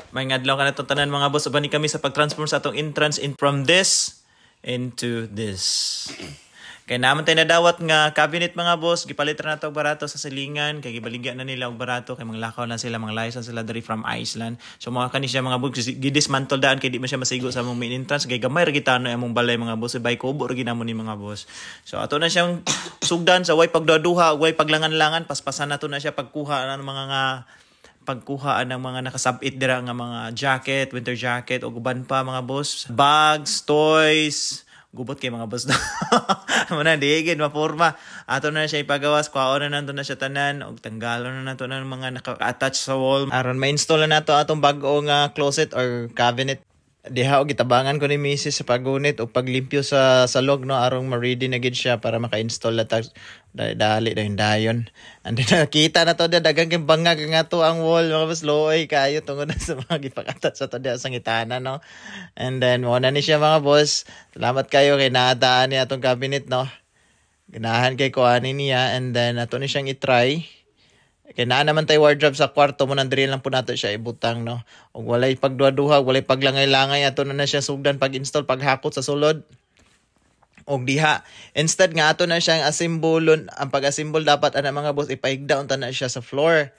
May ngadlaw ka na itong tanan mga boss. Abani kami sa pag-transform sa atong entrance from this into this. Kaya naman tayo nadawat nga cabinet mga boss. Gipalit na ito barato sa silingan. Kaya gibaligyan na nila og barato. Kaya mga lakaw na sila, mga license sila dari from Iceland. So mga kani siya mga boss. Gidismantle daan kaya di man siya masigo sa among main entrance. Kaya gamay ragitano among balay mga boss. Ibay kubo ginamo ni mga boss. So ato na siyang sugdan sa way pagduduha, way paglangan-langan. Paspasan na to na siya pagkuha ng mga pagkuhaan ng mga nakasabit dira nga mga jacket, winter jacket o guban pa mga boss, bags, toys, gubot kay mga boss na. Muna digid maporma. Ato na siya ipagawas, kuhaon na nato na siya tanan og tanggalon na nato ng mga naka-attach sa wall. Aron ma-install na nato atong bag-o nga closet or cabinet. Diha og gitabangan ko ni Mrs. sa pagunit o paglimpyo sa salog no arong ma-ready na gid siya para maka-install na dali dayon. And then nakita na to dagang bangag nga to ang wall mga boss looy kayo tungod na sa mga gipakatat sa to sa ngitana no. And then mo na ni siya mga boss. Salamat kayo kay naadaan ni atong cabinet no. Ganahan kay kuanin niya and then ato ni siyang i-try. Kaya naa naman tayo wardrobe sa kwarto mo nandiri lang po nato siya ibutang no. Og walay pagduha-duha, walay paglangay-langay ato na siya sugdan pag-install paghakot sa sulod. Og diha instead nga ato na siyang asimbolon, ang pag-assemble dapat ana mga boss ipaigda unta na siya sa floor.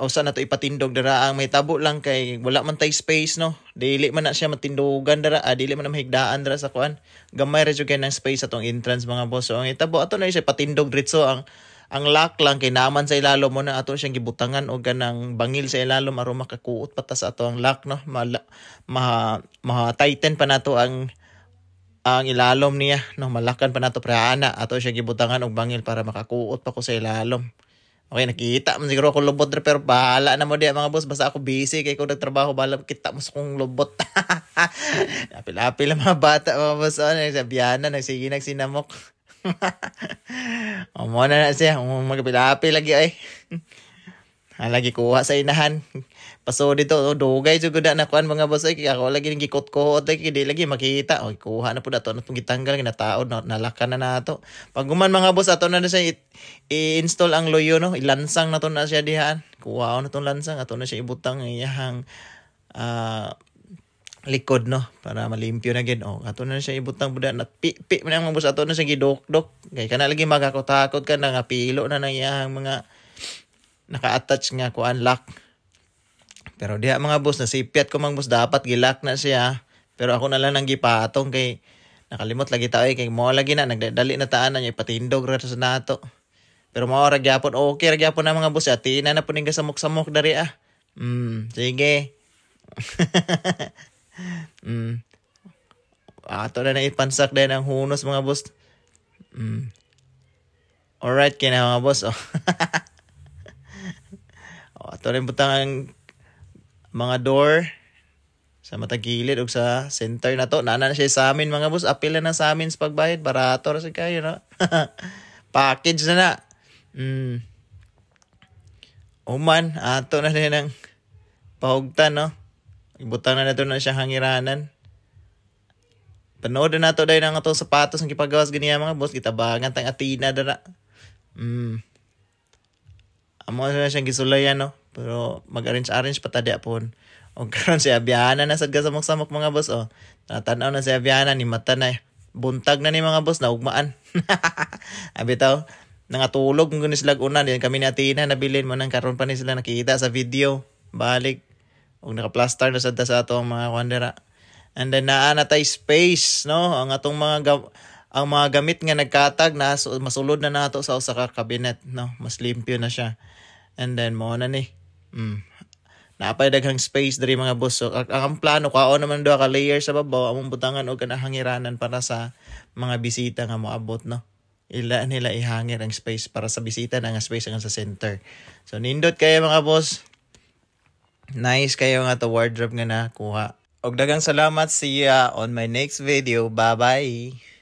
O sa nato ipatindog dira ang may tabo lang kay wala man tay space no. Dili man na siya matindugan dira, dili man na mahigdaan dira sa kuan. Gamay ra jud kay nang space atong entrance mga boss. So ang itabo ato na siya patindog diretso ang lock lang kay naman sa ilalom mo na ato siyang gibutangan og ganang bangil sa ilalom aron makakuot pata sa ato ang lock no. Tighten pa nato ang ilalom niya no, malakan pa nato para ana ato siya gibutangan og bangil para makakuot pa ko sa ilalom. Okay, nakita man siguro ako lubot pero bahala na mo diya mga boss basta ako busy kay ko nagtrabaho bahala kita mo sa kong lubot. Apil-apil ang mga bata mga boss nagsabiyanan nagsige nagsinamok. O mo na siya magapil-apil lagi ay. Lagi kuha sa inahan. Paso dito dugay jud gud na kuan mga boss ay ako lagi ning gikot-kot ay di lagi makita. Oy kuha na pud ato na tong gitanggal ginataod nalakan na nato. Pag guman mga boss ato na siya i-install ang loyo no, ilansang na to na siya dihaan. Kuha na tong lansang ato na siya ibutang iyang likod no para malimpyo na gid. Ato na siya ibutang buda na pi man ang mga boss ato na siya gidok-dok. Kay kana lagi magakatakot ka na nga pilo na nang iyang mga naka-attach nga kuan lock. Pero diha mga boss nasipyat ko mga boss dapat gilock na siya. Pero ako na lang nang gipatong kay nakalimot lagi tayo kay mo lagi na nagdali na taan na niya ipatindog ra sa nato. Pero mao ra gyapon okay ra gyapon na mga boss atina na puning samok-samok dari sige. Ato na ipansak din ang hunos mga boss. Alright kina mga boss ato rin butang ang mga door sa matagilid o sa center na to. Nana na siya sa amin mga boss. Apil na sa amin sa pagbayad. Barato ra sa kayo no. Package na na. Uman. Ato na rin ang pahugtan no. Ibutang na nato na siya hangiranan. Panood na nato dahil ng atong sapatos ang kipagawas ganiya mga boss. Kitabangan tang atina dara. Amo na siyang gisulayan no. Pero mag-arrange patadya pon. O karon si Abiana na sad kasamok-samok mga boss Natanaw na si Abiana ni mata na buntag na ni mga boss na ugmaan. Abi taw nangatulog kung gunis lag una din kami ni Atina nabilin mo nang karon pa ni sila nakita sa video. Balik og naka-plaster na sad sa ato ang mga kwandera. And then naa na tay space no ang atong ang mga gamit nga nagkatag na masulod na nato sa usa ka cabinet no mas limpyo na siya. And then mo na ni napay daghang space diri mga boss. So ang plano kaon naman duha ka layer sa babaw among butangan og kanahangiranan para sa mga bisita nga moabot no. Ila nila ihangir ang space para sa bisita na nga space nga sa center. So nindot kayo mga boss. Nice kayo nga to wardrobe nga nakuha. Og daghang salamat, see ya on my next video. Bye bye.